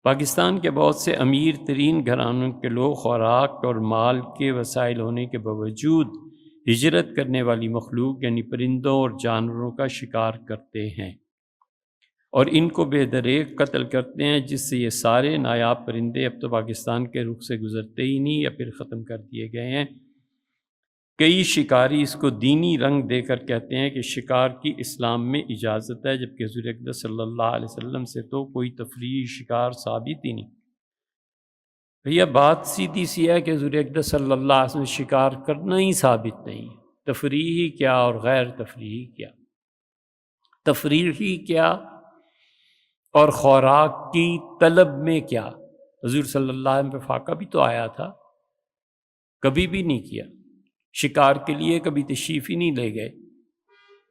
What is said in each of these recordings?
پاکستان کے بہت سے امیر ترین گھرانوں کے لوگ خوراک اور مال کے وسائل ہونے کے باوجود ہجرت کرنے والی مخلوق یعنی پرندوں اور جانوروں کا شکار کرتے ہیں اور ان کو بے دریغ قتل کرتے ہیں، جس سے یہ سارے نایاب پرندے اب تو پاکستان کے رخ سے گزرتے ہی نہیں یا پھر ختم کر دیے گئے ہیں۔ کئی شکاری اس کو دینی رنگ دے کر کہتے ہیں کہ شکار کی اسلام میں اجازت ہے، جبکہ حضور اقدس صلی اللہ علیہ وسلم سے تو کوئی تفریحی شکار ثابت ہی نہیں۔ بھیا بات سیدھی سی ہے کہ حضور اقدس صلی اللہ علیہ وسلم شکار کرنا ہی ثابت نہیں، تفریحی کیا اور غیر تفریحی کیا، تفریحی کیا اور خوراک کی طلب میں کیا۔ حضور صلی اللہ علیہ وسلم پہ فاقہ بھی تو آیا تھا، کبھی بھی نہیں کیا، شکار کے لیے کبھی تشریف ہی نہیں لے گئے۔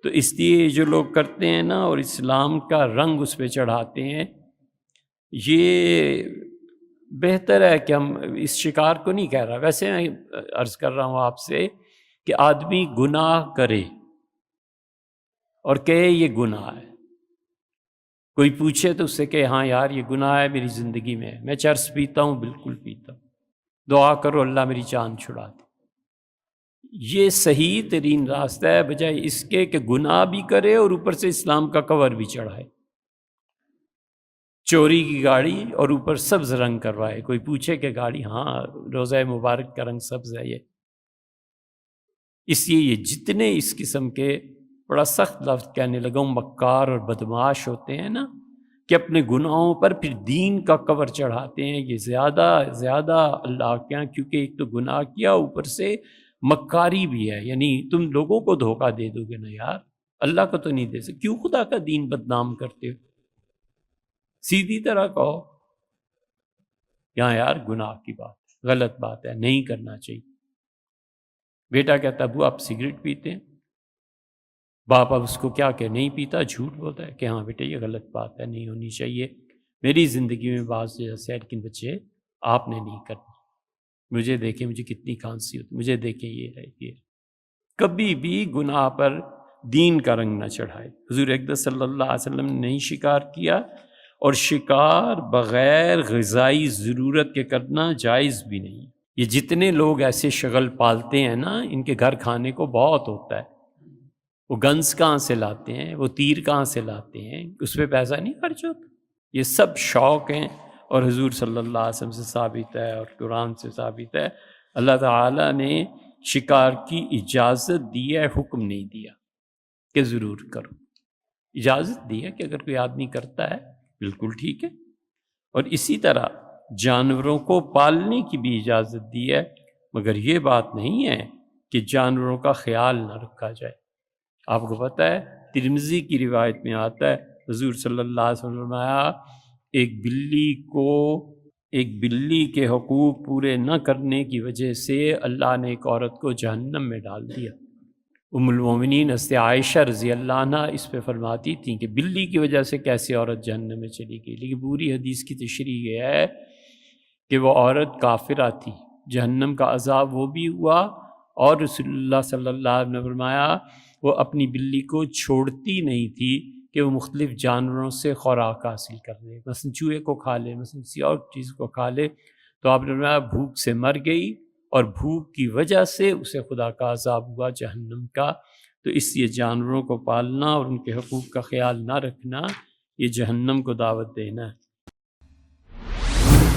تو اس لیے جو لوگ کرتے ہیں نا اور اسلام کا رنگ اس پہ چڑھاتے ہیں، یہ بہتر ہے کہ ہم اس شکار کو نہیں کہہ رہا، ویسے میں عرض کر رہا ہوں آپ سے کہ آدمی گناہ کرے اور کہے یہ گناہ ہے، کوئی پوچھے تو اس سے کہ ہاں یار یہ گناہ ہے میری زندگی میں چرس پیتا ہوں، بالکل پیتا ہوں، دعا کرو اللہ میری جان چھڑا دے۔ یہ صحیح ترین راستہ ہے، بجائے اس کے کہ گناہ بھی کرے اور اوپر سے اسلام کا کور بھی چڑھائے، چوری کی گاڑی اور اوپر سبز رنگ کروائے، کوئی پوچھے کہ گاڑی، ہاں روضہ مبارک کا رنگ سبز ہے یہ۔ اس لیے یہ جتنے اس قسم کے، بڑا سخت لفظ کہنے لگا ہوں، مکار اور بدمعاش ہوتے ہیں نا، کہ اپنے گناہوں پر پھر دین کا کور چڑھاتے ہیں، یہ زیادہ اللہ کے یہاں، کیونکہ ایک تو گناہ کیا، اوپر سے مکاری بھی ہے، یعنی تم لوگوں کو دھوکہ دے دو گے نا یار، اللہ کو تو نہیں دے سکتے، کیوں خدا کا دین بدنام کرتے ہو؟ سیدھی طرح کہو یہاں یار گناہ کی بات، غلط بات ہے، نہیں کرنا چاہیے۔ بیٹا کہتا ابو آپ سگریٹ پیتے ہیں، باپ اب اس کو کیا کہ نہیں پیتا، جھوٹ بولتا ہے کہ ہاں بیٹا یہ غلط بات ہے، نہیں ہونی چاہیے، میری زندگی میں بعض جیسے ہے لیکن بچے آپ نے نہیں کرنا، مجھے دیکھیں مجھے کتنی کھانسی ہوتی، مجھے دیکھیں یہ ہے یہ۔ کبھی بھی گناہ پر دین کا رنگ نہ چڑھائے۔ حضور اقدس صلی اللہ علیہ وسلم نے نہیں شکار کیا، اور شکار بغیر غذائی ضرورت کے کرنا جائز بھی نہیں۔ یہ جتنے لوگ ایسے شغل پالتے ہیں نا، ان کے گھر کھانے کو بہت ہوتا ہے، وہ گنز کہاں سے لاتے ہیں، وہ تیر کہاں سے لاتے ہیں، اس پہ پیسہ نہیں خرچ ہوتا، یہ سب شوق ہیں، اور حضور صلی اللہ علیہ وسلم سے ثابت ہے اور قرآن سے ثابت ہے۔ اللہ تعالیٰ نے شکار کی اجازت دی ہے، حکم نہیں دیا کہ ضرور کرو، اجازت دی ہے کہ اگر کوئی آدمی کرتا ہے بالکل ٹھیک ہے۔ اور اسی طرح جانوروں کو پالنے کی بھی اجازت دی ہے، مگر یہ بات نہیں ہے کہ جانوروں کا خیال نہ رکھا جائے۔ آپ کو پتہ ہے ترمذی کی روایت میں آتا ہے، حضور صلی اللہ علیہ وسلم نے فرمایا ایک بلی کے حقوق پورے نہ کرنے کی وجہ سے اللہ نے ایک عورت کو جہنم میں ڈال دیا۔ ام المومنین حضرت عائشہ رضی اللہ عنہ اس پہ فرماتی تھیں کہ بلی کی وجہ سے کیسے عورت جہنم میں چلی گئی، لیکن پوری حدیث کی تشریح یہ ہے کہ وہ عورت کافرہ تھی، جہنم کا عذاب وہ بھی ہوا، اور رسول اللہ صلی اللہ علیہ وسلم نے فرمایا وہ اپنی بلی کو چھوڑتی نہیں تھی کہ وہ مختلف جانوروں سے خوراک حاصل کر لے، مثلا چوہے کو کھا لے، مثلا کسی اور چیز کو کھا لے، تو آپ نے فرمایا بھوک سے مر گئی، اور بھوک کی وجہ سے اسے خدا کا عذاب ہوا جہنم کا۔ تو اس لیے جانوروں کو پالنا اور ان کے حقوق کا خیال نہ رکھنا یہ جہنم کو دعوت دینا ہے۔